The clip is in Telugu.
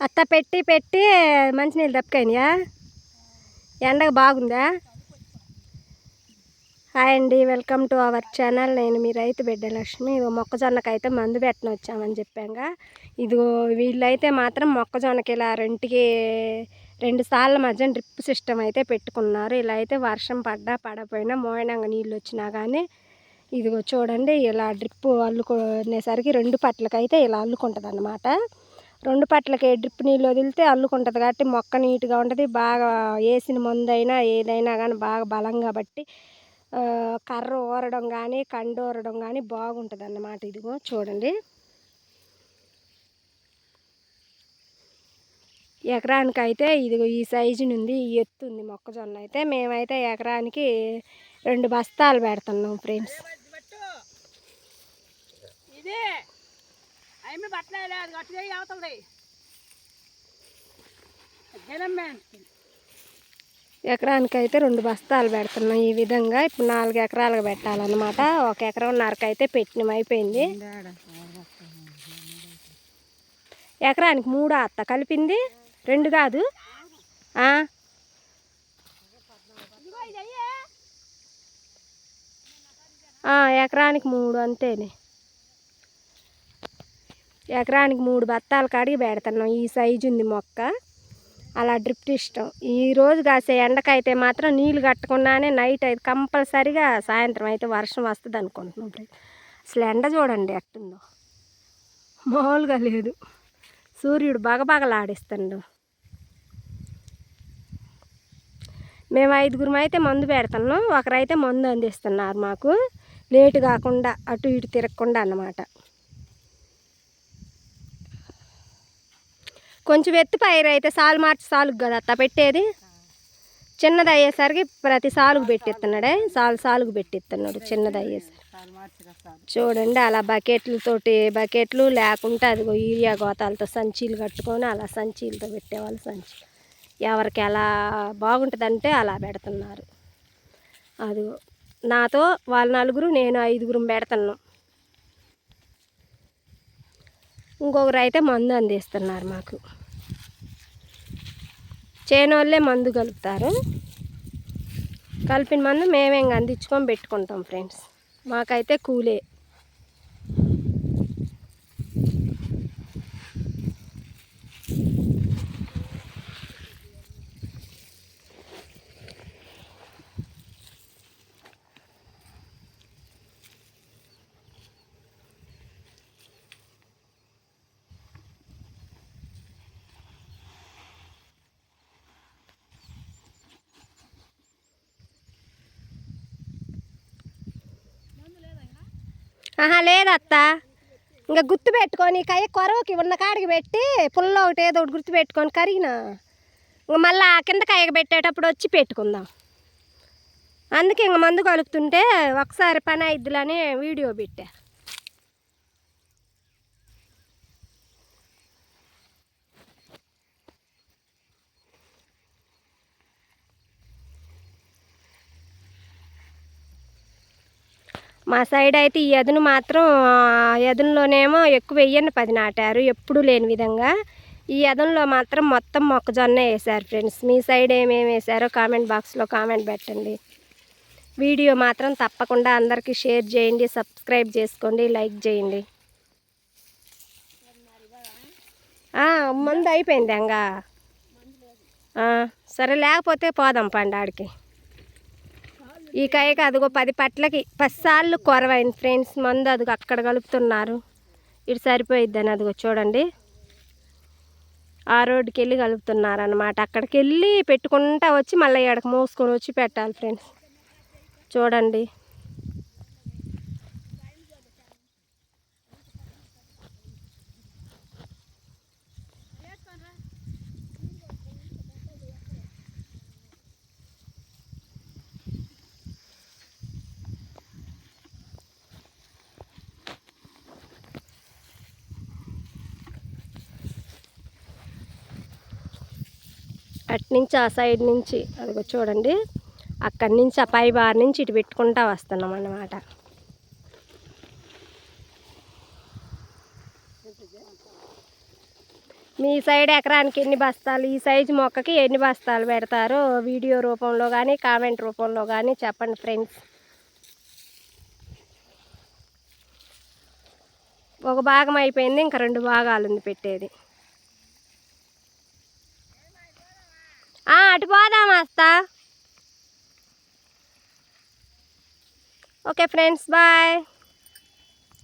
అత్త పెట్టి పెట్టి మంచినీళ్ళు దప్పుకాయనియా? ఎండగా బాగుందా? హాయ్ అండి, వెల్కమ్ టు అవర్ ఛానల్. నేను మీ రైతు బిడ్డ లక్ష్మి. మొక్కజొన్నకైతే మందు పెట్టిన వచ్చామని చెప్పాంగా. ఇదిగో వీళ్ళైతే మాత్రం మొక్కజొన్నకి ఇలా రెండు సార్ల మధ్య డ్రిప్ సిస్టమ్ అయితే పెట్టుకున్నారు. ఇలా అయితే వర్షం పడ్డా పడపోయినా మోయనంగా నీళ్ళు వచ్చినా కానీ ఇదిగో చూడండి, ఇలా డ్రిప్ అల్లుకునేసరికి రెండు పట్లకైతే ఇలా అల్లుకుంటుంది అన్నమాట. రెండు పట్లకి డ్రిప్ నీళ్ళు వదిలితే అల్లుకుంటుంది కాబట్టి మొక్క నీట్గా ఉంటుంది. బాగా వేసిన మందు అయినా ఏదైనా కానీ బాగా బలం కాబట్టి కర్ర ఊరడం కానీ కండు ఊరడం కానీ బాగుంటుంది అన్నమాట. ఇదిగో చూడండి, ఎకరానికైతే ఇదిగో ఈ సైజు నుండి ఈ ఎత్తు ఉంది మొక్కజొన్న అయితే. మేమైతే ఎకరానికి 2 బస్తాలు పెడుతున్నాం ఫ్రెండ్స్. ఎకరానికైతే 2 బస్తాలు పెడుతున్నాం ఈ విధంగా. ఇప్పుడు 4 ఎకరాలకు పెట్టాలన్నమాట. 1 ఎకరంన్నరకు అయితే పెట్టినం అయిపోయింది. ఎకరానికి 3 అత్త కలిపింది 2 కాదు. ఎకరానికి 3 అంతేనే. ఎకరానికి 3 బత్తాలు కడిగి పెడుతున్నాం. ఈ సైజు ఉంది మొక్క. అలా డ్రిప్ ఇష్టం. ఈరోజు కాసే ఎండకైతే మాత్రం నీళ్ళు కట్టకుండానే నైట్ అయితే కంపల్సరిగా సాయంత్రం అయితే వర్షం వస్తుంది అనుకుంటున్నాం. అసలు ఎండ చూడండి ఎట్టుందో, మామూలుగా లేదు. సూర్యుడు బగబగలాడిస్తుండు. మేము 5గురం అయితే మందు పెడుతున్నాం. ఒకరైతే మందు అందిస్తున్నారు మాకు, లేటు కాకుండా అటు ఇటు తిరగకుండా అన్నమాట. కొంచెం ఎత్తు పైరు అయితే సాలు మార్చి సాలుగు కదా అత్త పెట్టేది. చిన్నది అయ్యేసరికి ప్రతి సాలుగు పెట్టిస్తున్నాడే, సాలుగు పెట్టిస్తున్నాడు చిన్నది అయ్యేసరికి. చూడండి, అలా బకెట్లు లేకుంటే అదిగో యూరియా గోతాలతో సంచీలు కట్టుకొని అలా సంచీలతో పెట్టేవాళ్ళు. సంచి ఎవరికి ఎలా బాగుంటుందంటే అలా పెడుతున్నారు. అదిగో నాతో వాళ్ళు 4, నేను 5గురం పెడుతున్నాం. ఇంకొకరు అయితే మందు అందిస్తున్నారు మాకు. చేనోళ్ళే మందు కలుపుతారు. కలిపిన మందు మేమే ఇంకా అందించుకొని పెట్టుకుంటాం ఫ్రెండ్స్. మాకైతే కూలే. లేదత్త, ఇంకా గుర్తు పెట్టుకొని కయ్య కొరవకి ఉన్న కాడికి పెట్టి పుల్ల ఒకటి ఏదో ఒకటి గుర్తు పెట్టుకొని కరిగినా ఇంక మళ్ళీ కింద కాయకు పెట్టేటప్పుడు వచ్చి పెట్టుకుందాం. అందుకే ఇంక మందు కలుపుతుంటే ఒకసారి పని అయిద్దులని వీడియో పెట్టా. మా సైడ్ అయితే ఈ ఎదును మాత్రం ఎదునులోనేమో ఎక్కువ వెయ్యని 10 నాటారు, ఎప్పుడూ లేని విధంగా. ఈ ఎదంలో మాత్రం మొత్తం మొక్కజొన్న వేశారు ఫ్రెండ్స్. మీ సైడ్ ఏమేమి వేశారో కామెంట్ బాక్స్లో కామెంట్ పెట్టండి. వీడియో మాత్రం తప్పకుండా అందరికీ షేర్ చేయండి, సబ్స్క్రైబ్ చేసుకోండి, లైక్ చేయండి. మందు అయిపోయింది ఇంకా. సరే, లేకపోతే పోదాం పండాడికి. ఈ కాయకి అదిగో 10 పట్లకి 10 సార్లు కొరవైంది ఫ్రెండ్స్ మందు. అదిగో అక్కడ కలుపుతున్నారు. ఇటు సరిపోయిద్దని అదిగో చూడండి, ఆ రోడ్డుకి వెళ్ళి కలుపుతున్నారు అన్నమాట. అక్కడికి వెళ్ళి పెట్టుకుంటా వచ్చి మళ్ళీ ఎక్కడికి మోసుకొని వచ్చి పెట్టాలి ఫ్రెండ్స్. చూడండి, అట్నుంచి ఆ సైడ్ నుంచి అదిగో చూడండి, అక్కడి నుంచి ఆ పై బార్ నుంచి ఇటు పెట్టుకుంటా వస్తున్నాం అన్నమాట. మీ సైడ్ ఎకరానికి ఎన్ని బస్తాలు, ఈ సైజు మొక్కకి ఎన్ని బస్తాలు పెడతారో వీడియో రూపంలో కానీ కామెంట్ రూపంలో కానీ చెప్పండి ఫ్రెండ్స్. ఒక భాగం అయిపోయింది, ఇంకా 2 భాగాలు ఉంది పెట్టేది. అటు పోదాం వస్తా. Okay friends, bye.